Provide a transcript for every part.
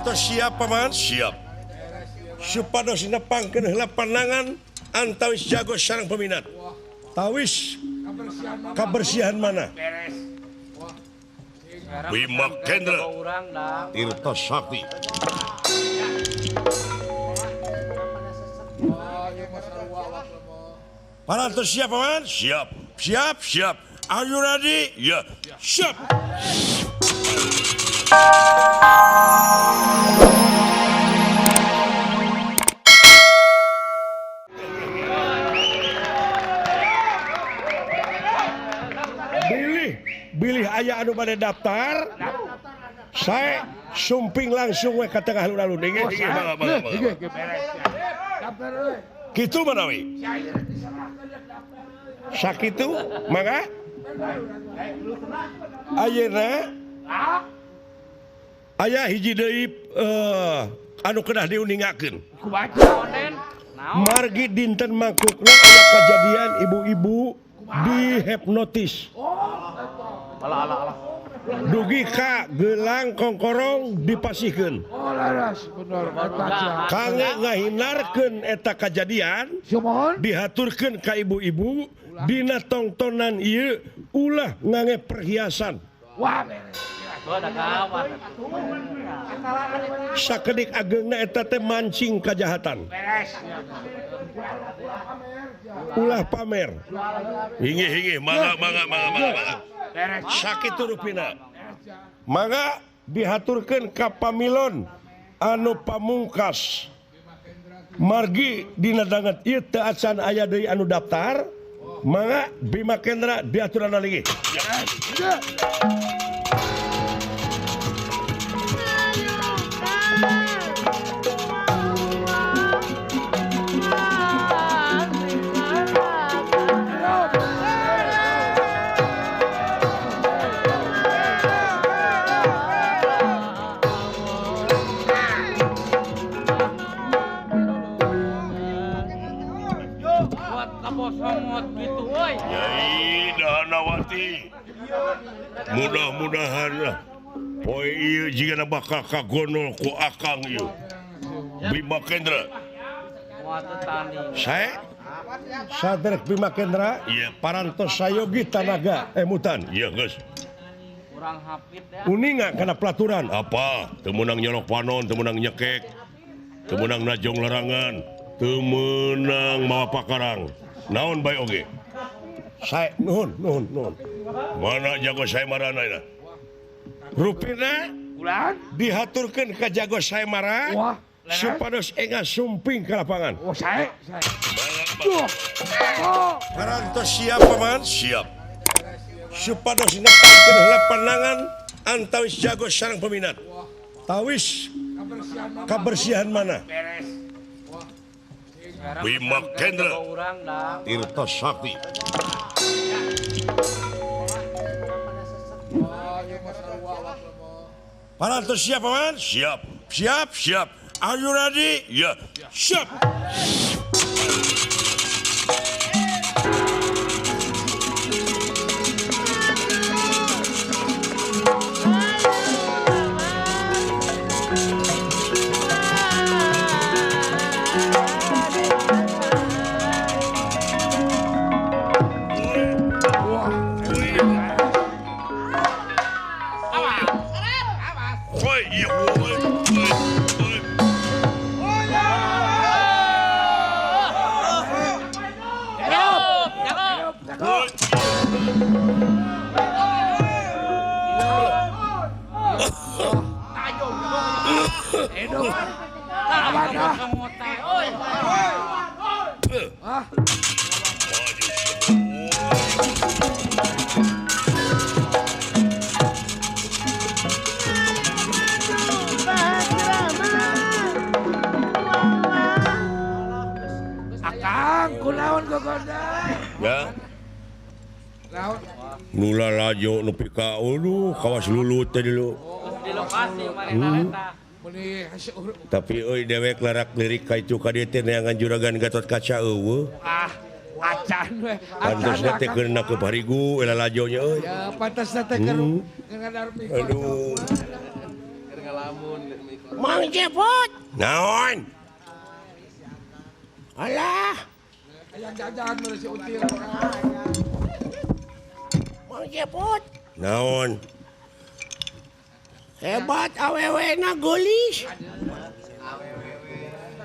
Parantos siap paman? Siap. Supados nepangkeun heula panangan antawis jago sareng peminat. Tawis kebersihan mana? Bima Kendra Tirta Sakti. Parantos siap paman? Siap. Siap. Are you ready? Ya. Siap. Bilih aya anu bade daftar. Saya sumping langsung we ka tengah lalu ding. Kitu manawi. Sakitu mangga. Ayeuna aya hiji deui anu kedah diuningakeun. Margi dinten mangkukna aya kejadian ibu-ibu dihipnotis. Dugi ka gelang kongkorong dipasihkeun. Kangge ngahinarkeun eta kejadian, dihaturkeun ka ibu-ibu dina tongtonan ieu ulah ngangge perhiasan. Sakedik ageungna eta teh mancing kajahatan. Ulah pamer. Hingi mangga. Sakitu rupina. Mangga dihaturkeun ka pamilon anu pamungkas. Margi dina danget ieu teu acan aya deui anu daftar. Mangga Bima Kendra diaturan lagi. Mudah-mudahan lah poe ieu jigana bakal kagonol ku akang ieu Bima Kendra. Saya Sadrek Bima Kendra. Iya. Parantos sayogi tanaga emutan. Iya geus. Kurang hafid ya. Uninga kana pelaturan. Apa? Teu meunang nyolok panon, teu meunang nyekek, teu meunang najong larangan, teu meunang mawa pakarang. Naon bae oge? Saya nuhun. Mana jago saya marana ina? Rupina dihaturkeun ka jago saya marah supados enga sumping ka lapangan. Saya. Parantos siap paman? Siap. Supados nepangkeun heula panangan antawis jago sareng peminat. Tawis kebersihan mana? Bima Kendra Tirta Sakti. Parantos siap paman? Siap. Are you ready? Ya. Siap. Nula lajo nepi ka kawas lulut tadi lu. Di lokasi mana tapi euy dewek larak lirik ka itu ka dieu teh neangan juragan Gatot Kaca eueuh. Acan we. Pantes teh keuna ke Parigu ela lajonya euy. Ya pantes teh keur ngadarmi. Aduh. Mang Cepot. Naon? Alah. Mang Cepot. Naon? Hebat awewena gelis.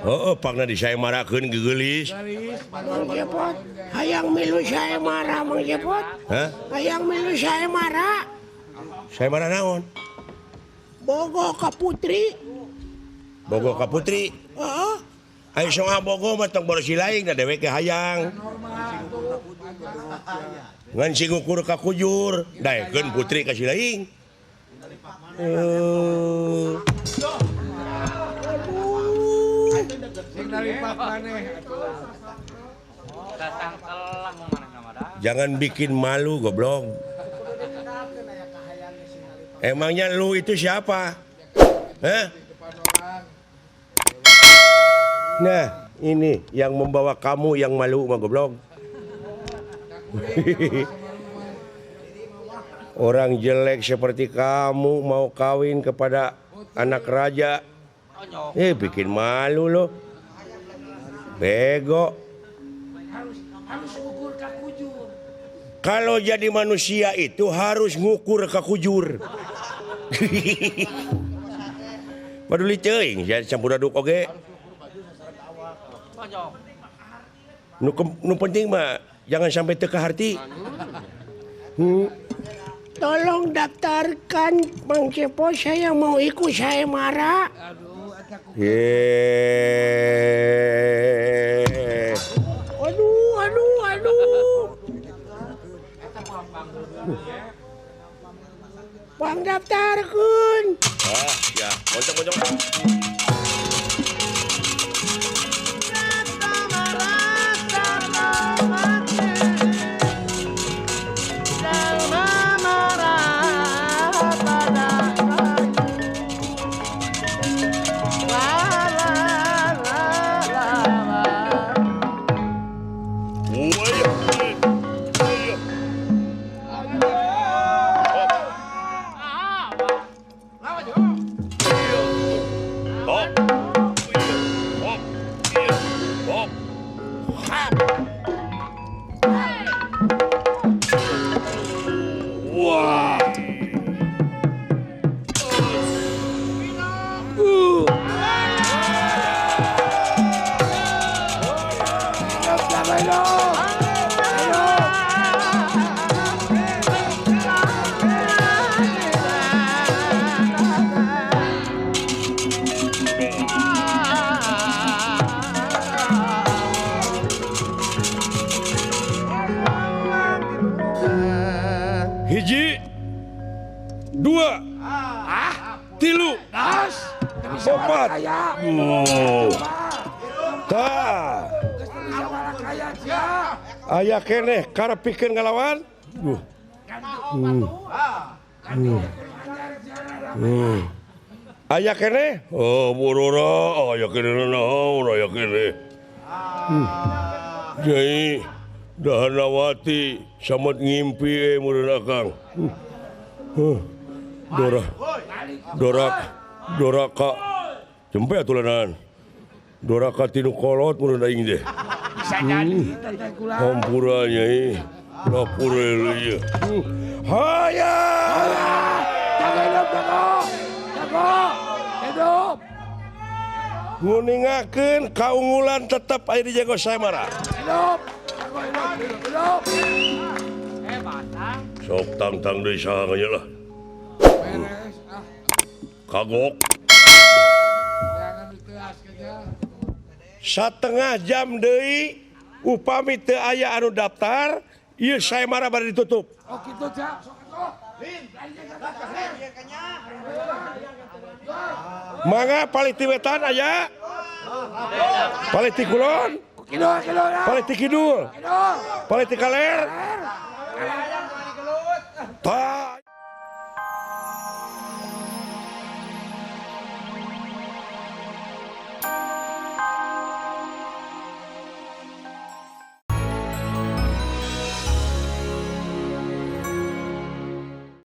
Heeh, pangna di saya marakeun gegelis. Mang Cepot. Hayang milu saya marah Mang Cepot. Hah? Hayang milu saya marah. Saya marah naon? Bogo ka putri. Bogo ka putri. Heeh. Ai soal bogo mah tong borosi laing da dewe ke hayang. Ngan si ngukur ka kujur, daekeun putri ka si laing. Jangan bikin malu goblok. Emangnya lu itu siapa? Hah? Nah, ini yang membawa kamu yang malu mah goblok. Orang jelek seperti kamu mau kawin kepada anak raja. Bikin malu loh. Bego. Kalau jadi manusia itu harus ngukur ke kujur. Paduli teuing jadi campur aduk oge. Nu penting mah jangan sampai teu harti. Tolong daftarkan Mang Cepot, saya mau ikut saya marah. Aduh. Bang daftarkan. Ya, moncong. Hiji, dua, tilu, opat, aya keneh karepikeun ngalawan. Aya keneh, burura, aya keneh naon, aya keneh. Nyai Dahanawati samet ngimpi mureun akang. Doraka jempe atulanan. Doraka tinu kolot mureun aing teh. Hampura Nyai. Lapure ieu. Haya! Hidup. Nguningakeun kaunggulan tetep aya di jago Saemara. Hidup. Sok tang deui saha nya lah. Kagok. Satengah jam deui upami teu aya anu daftar, ieu Saemara bari ditutup. Oh kitu Cak. Mangga paliti wetan aya? Paliti kulon? Paliti kidul? Paliti kaler?